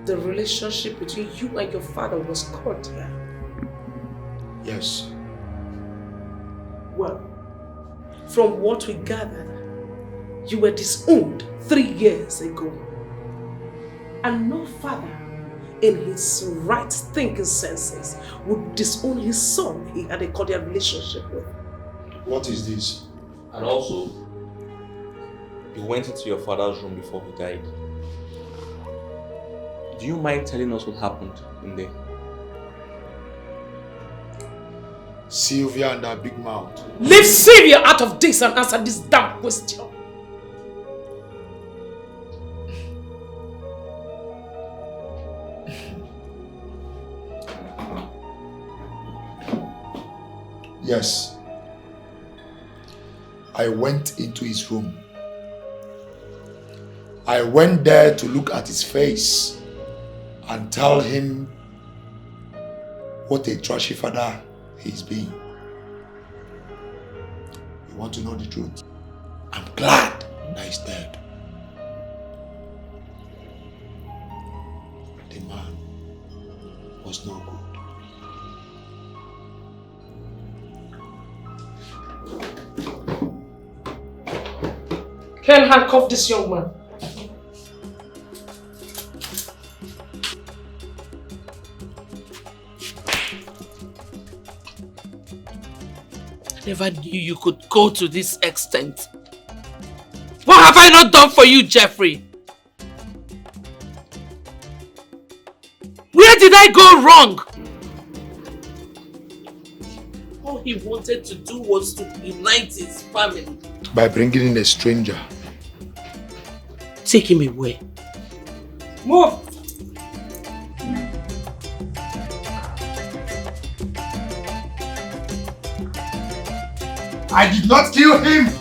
the relationship between you and your father was cordial? Yes. Well, from what we gathered, you were disowned 3 years ago. And no father in his right thinking senses would disown his son he had a cordial relationship with. What is this? And also, you went into your father's room before he died. Do you mind telling us what happened in there? Sylvia and her big mouth. Leave Sylvia out of this and answer this damn question. Yes. I went into his room. I went there to look at his face and tell him what a trashy father he's been. You want to know the truth? I'm glad that he's dead. The man was no good. Can handcuff this young man. I never knew you could go to this extent. What have I not done for you, Jeffrey? Where did I go wrong? All he wanted to do was to unite his family. By bringing in a stranger. Take him away. Move! I did not kill him!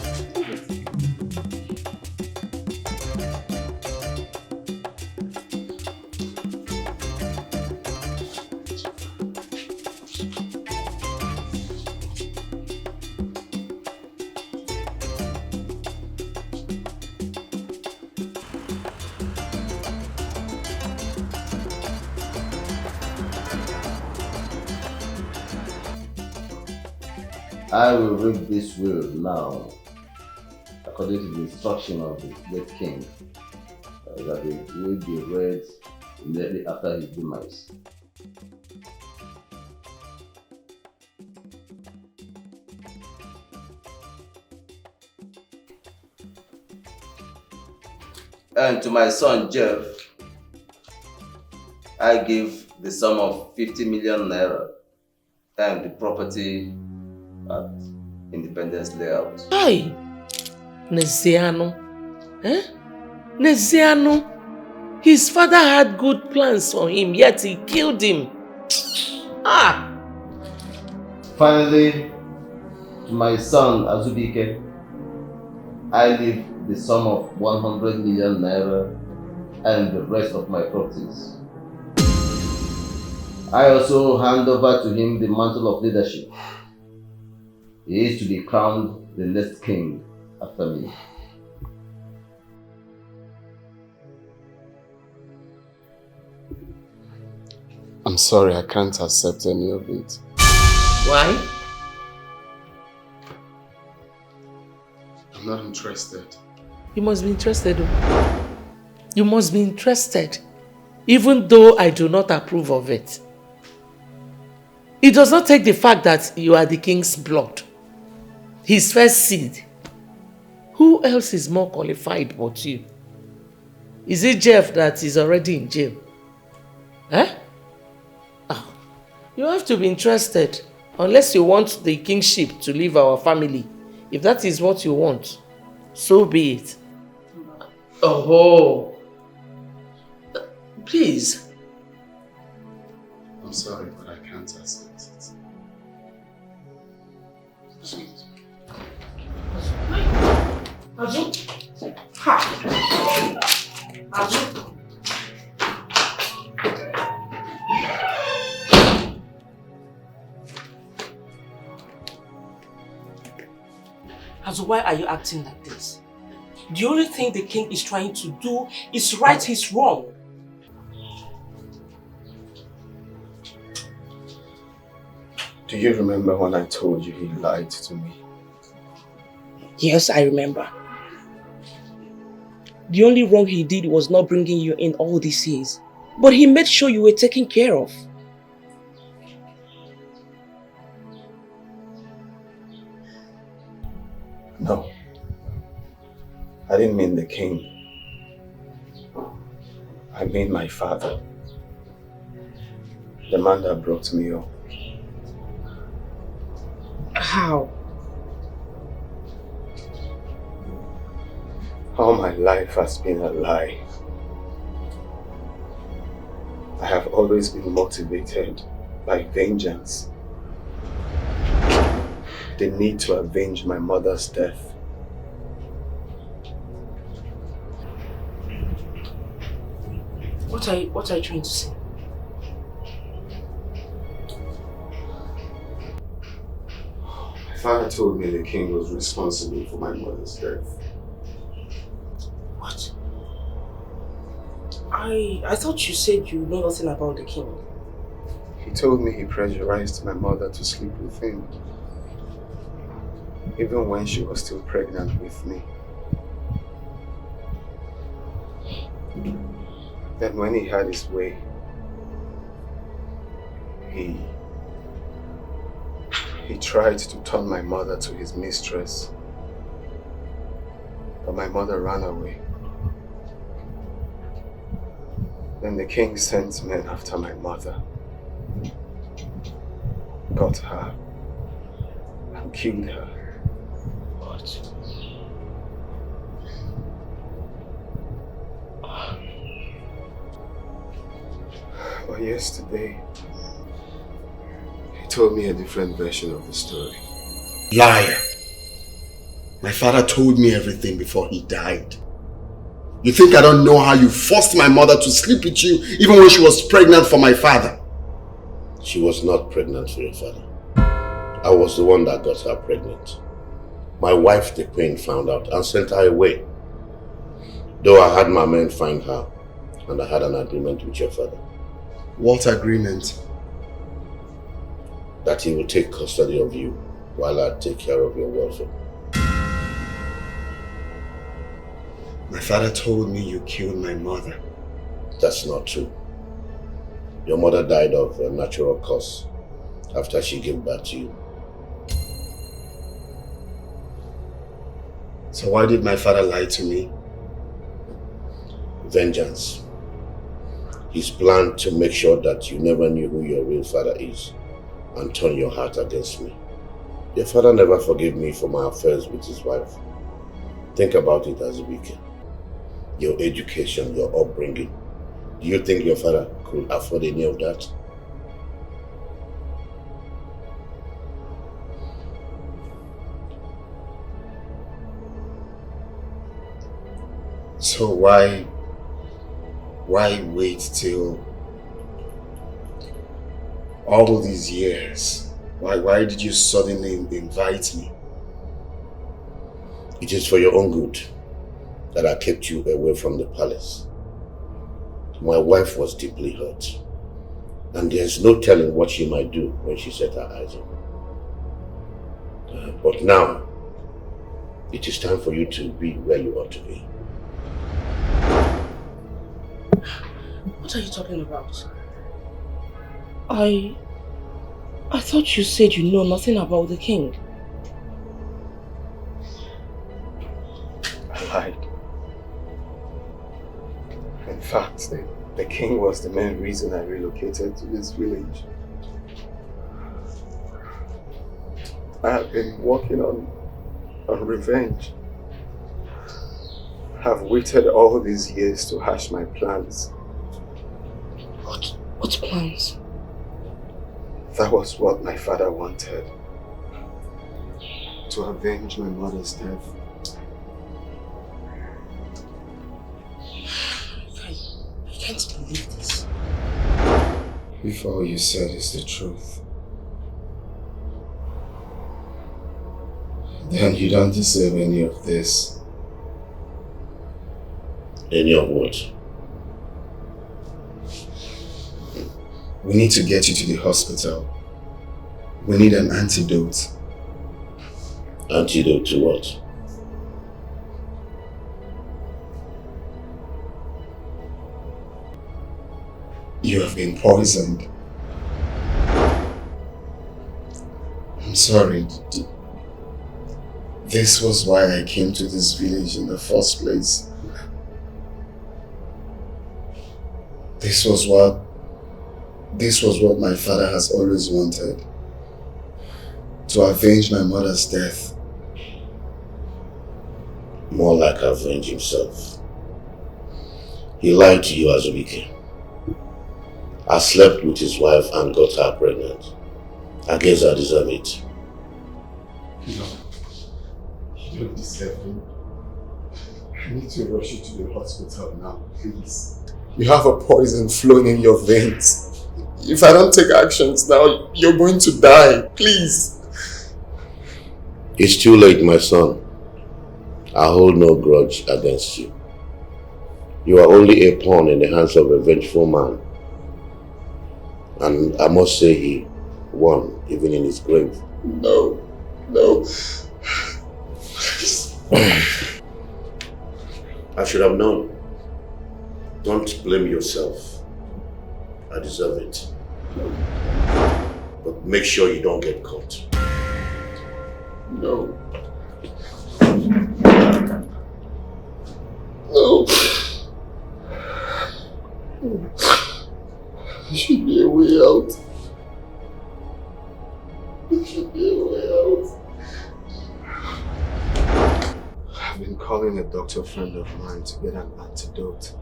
I will read this will now, according to the instruction of the late king, that it will be read immediately after his demise. And to my son Jeff, I give the sum of 50 million naira and the property at Independence Layout. Hi, Neziano. Eh? Neziano. His father had good plans for him, yet he killed him. Ah! Finally, to my son Azubike, I leave the sum of 100 million naira and the rest of my properties. I also hand over to him the mantle of leadership. He is to be crowned the next king after me. I'm sorry, I can't accept any of it. Why? I'm not interested. You must be interested. You must be interested, even though I do not approve of it. It does not take the fact that you are the king's blood, his first seed. Who else is more qualified but you? Is it Jeff that is already in jail? Eh? Oh, you have to be interested, unless you want the kingship to leave our family. If that is what you want, so be it. Oh, please. I'm sorry, but I can't accept it. Azu? Ha! Azu? Azu, why are you acting like this? The only thing the king is trying to do is right his wrong. Do you remember when I told you he lied to me? Yes, I remember. The only wrong he did was not bringing you in all these years. But he made sure you were taken care of. No. I didn't mean the king. I mean my father. The man that brought me up. How? All my life has been a lie. I have always been motivated by vengeance. The need to avenge my mother's death. What are you trying to say? My father told me the king was responsible for my mother's death. What? I thought you said you know nothing about the king. He told me he pressurized my mother to sleep with him, even when she was still pregnant with me. Then when he had his way, he tried to turn my mother to his mistress, but my mother ran away. Then the king sent men after my mother, got her, and killed her. What? But yesterday, he told me a different version of the story. Liar. My father told me everything before he died. You think I don't know how you forced my mother to sleep with you even when she was pregnant for my father? She was not pregnant for your father. I was the one that got her pregnant. My wife, the queen, found out and sent her away. Though I had my men find her, and I had an agreement with your father. What agreement? That he would take custody of you while I take care of your welfare. My father told me you killed my mother. That's not true. Your mother died of a natural cause after she gave birth to you. So why did my father lie to me? Vengeance. His plan to make sure that you never knew who your real father is and turn your heart against me. Your father never forgave me for my affairs with his wife. Think about it as a weekend. Your education, your upbringing. Do you think your father could afford any of that? So why wait till all these years? Why did you suddenly invite me? It is for your own good that I kept you away from the palace. My wife was deeply hurt, and there's no telling what she might do when she set her eyes on me. But now, it is time for you to be where you ought to be. What are you talking about? I thought you said you know nothing about the king. I lied. In fact, the king was the main reason I relocated to this village. I have been working on revenge. I've waited all these years to hash my plans. What plans? That was what my father wanted. To avenge my mother's death. I can't believe this. If all you said is the truth, then you don't deserve any of this. Any of what? We need to get you to the hospital. We need an antidote. Antidote to what? You have been poisoned. I'm sorry. This was why I came to this village in the first place. This was what my father has always wanted. To avenge my mother's death. More like avenge himself. He lied to you, Azubike. I slept with his wife and got her pregnant. I guess I deserve it. No. You don't deserve it. I need to rush you to the hospital now, please. You have a poison flowing in your veins. If I don't take actions now, you're going to die. Please. It's too late, my son. I hold no grudge against you. You are only a pawn in the hands of a vengeful man. And I must say he won, even in his grave. No. I should have known. Don't blame yourself. I deserve it. But make sure you don't get caught. No. There should be a way out. There should be a way out. I've been calling a doctor friend of mine to get an antidote.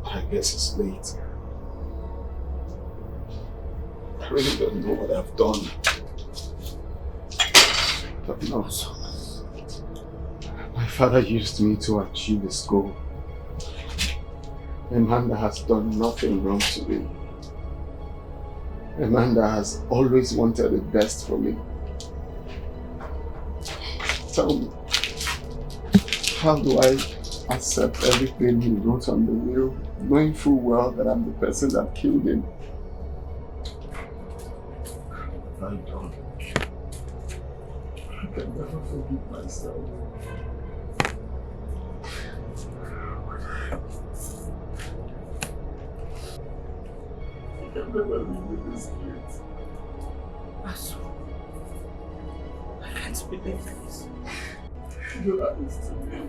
But I guess it's late. I really don't know what I've done. But no, my father used me to achieve his goal. A man that has done nothing wrong to me. A man that has always wanted the best for me. Tell me, how do I accept everything he wrote on the will, knowing full well that I'm the person that killed him? I don't. I can never forgive myself. I can never live with this guilt. Asu, I can't believe this. You lied to me.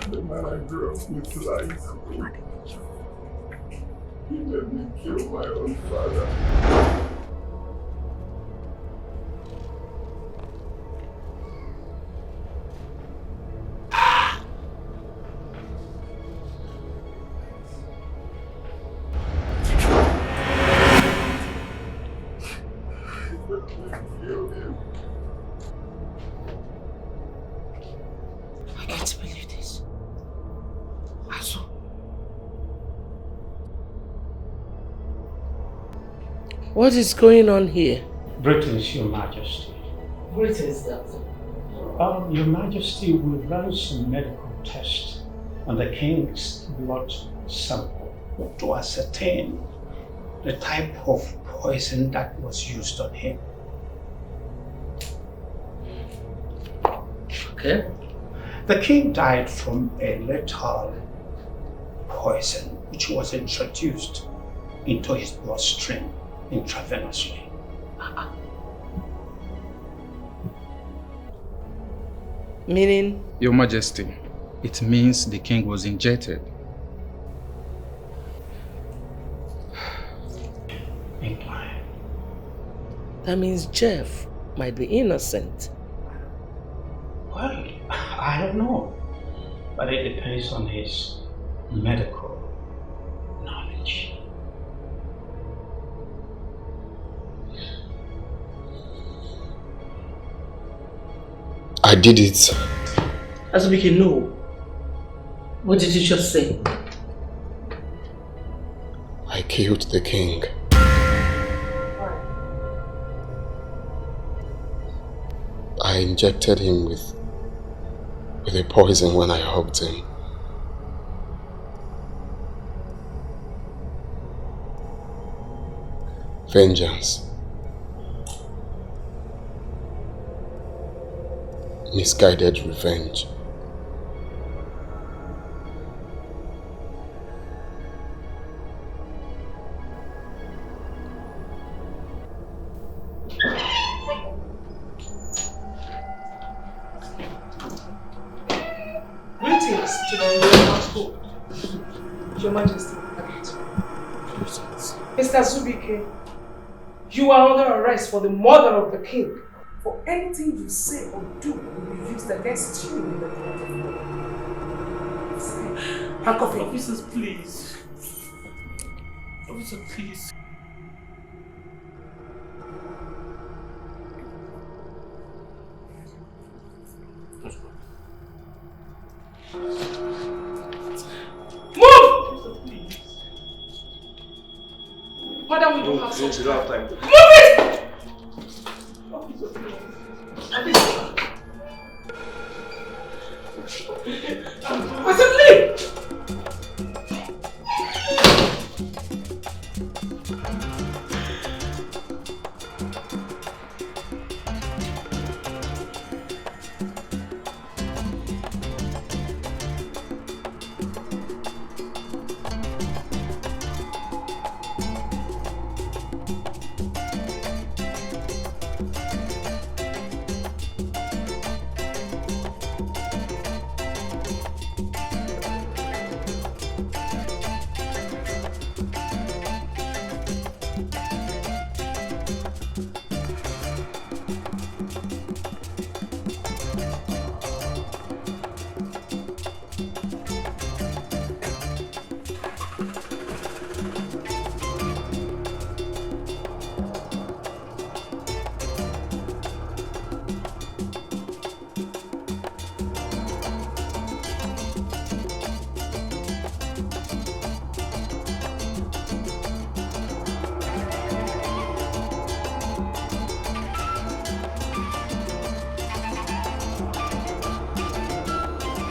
The man I grew up with lied to me. He made me kill my own father. I can't believe this. Asu. What is going on here? Greetings, Your Majesty. Greetings, Doctor. Your Majesty, we ran some medical tests on the king's blood sample to ascertain the type of poison that was used on him. Okay. The king died from a lethal poison which was introduced into his bloodstream intravenously. Meaning? Your Majesty, it means the king was injected. Incline. That means Jeff might be innocent. Well, I don't know, but it depends on his medical knowledge. I did it. Azubike, no. What did you just say? I killed the king. I injected him with a poison when I hugged him. Vengeance. Misguided revenge. Greetings to the royal household. Your Majesty. Mr. Zubike, you are under arrest for the murder of the king. For anything you say or do will be used against you in the court of law. Handcuff him. Officers, please. Officer, please. Move! Madam, we don't have time. Move it! I said leave!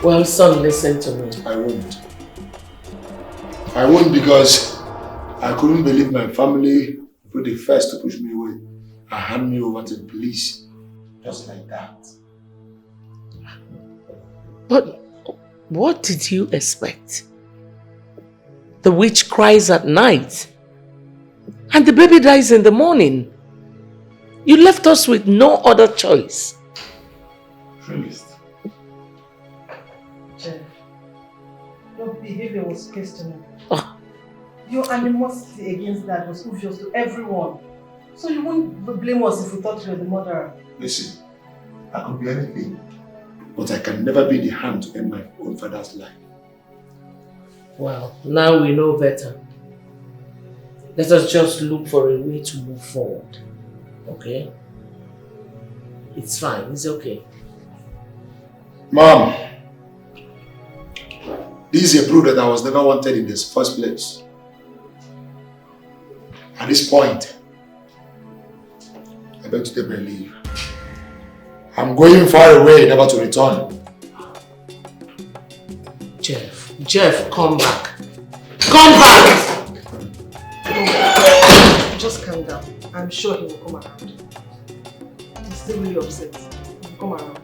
Well, son, listen to me. I won't. I won't because I couldn't believe my family were the first to push me away and hand me over to the police. Just like that. But what did you expect? The witch cries at night and the baby dies in the morning. You left us with no other choice. Promised. Jeff, your behavior was questionable. Oh. Your animosity against that was obvious to everyone. So you won't blame us if we thought you were the murderer. Listen, I could be anything, but I can never be the hand to end my own father's life. Well, now we know better. Let us just look for a way to move forward. Okay? It's fine, it's okay. Mom, this is a proof that I was never wanted in this first place. At this point, I beg to take my leave. I'm going far away, never to return. Jeff, come back. Come back! Just calm down. I'm sure he will come around. He's still really upset. He will come around.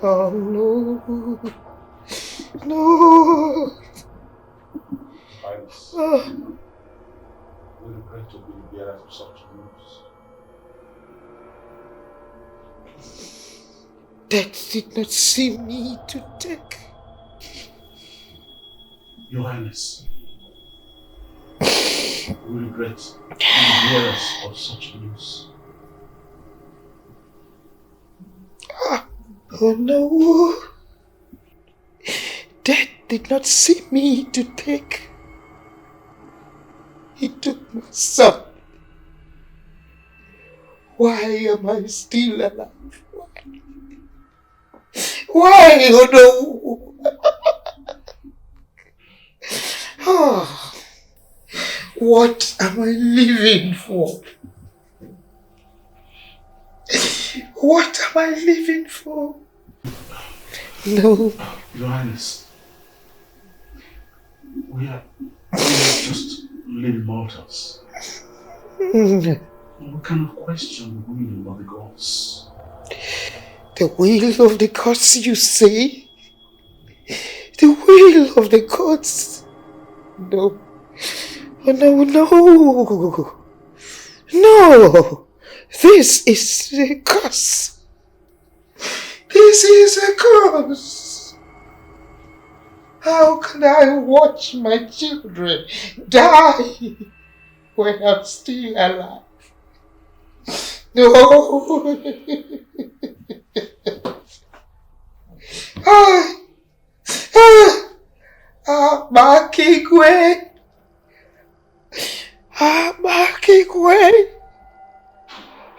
Oh no. No. We regret to be the bearers of such news. Death did not see me to take. Your Highness, we regret to be the bearers of such news. Oh no. Death did not see me to take. He took my son. Why am I still alive? Why? Oh no! Oh, what am I living for? What am I living for? No. Your Highness, we are just living mortals. What kind of question the will of the gods? The will of the gods, you say? The will of the gods? No. Oh, no, no. No. This is a curse. This is a curse. How can I watch my children die when I'm still alive? No. Amakigwe. Amakigwe.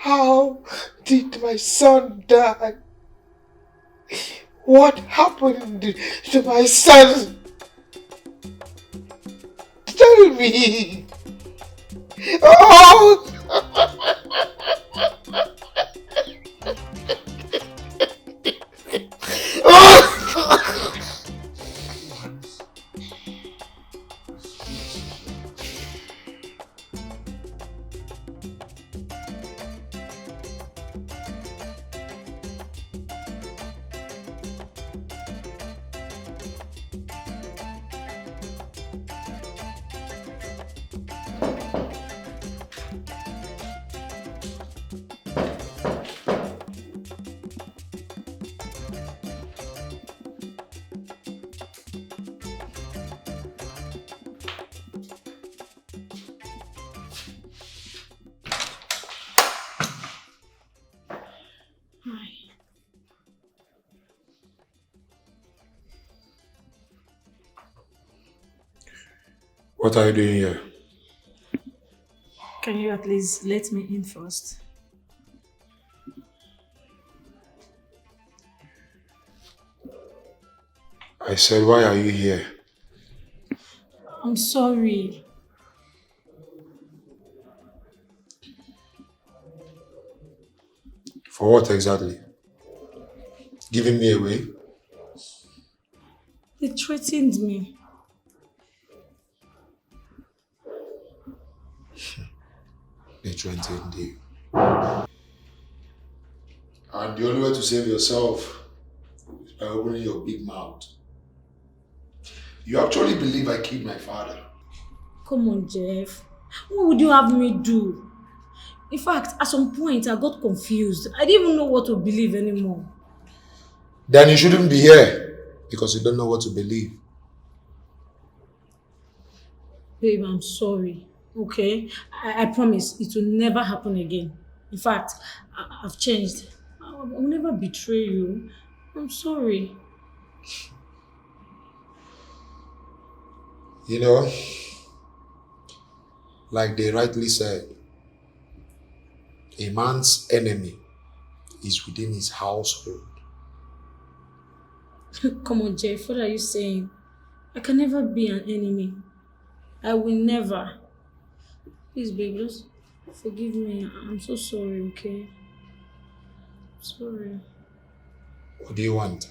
How did my son die? What happened to my son? Tell me. Oh! What are you doing here? Can you at least let me in first? I said, why are you here? I'm sorry. For what exactly? Giving me away? They threatened me. They threatened you. And the only way to save yourself is by opening your big mouth. You actually believe I killed my father? Come on, Jeff. What would you have me do? In fact, at some point, I got confused. I didn't even know what to believe anymore. Then you shouldn't be here because you don't know what to believe. Babe, I'm sorry. Okay? I promise it will never happen again. In fact, I've changed. I'll never betray you. I'm sorry. You know, like they rightly said, a man's enemy is within his household. Come on, Jeff, what are you saying? I can never be an enemy. I will never. Please, babe, just forgive me. I'm so sorry, okay? Sorry. What do you want?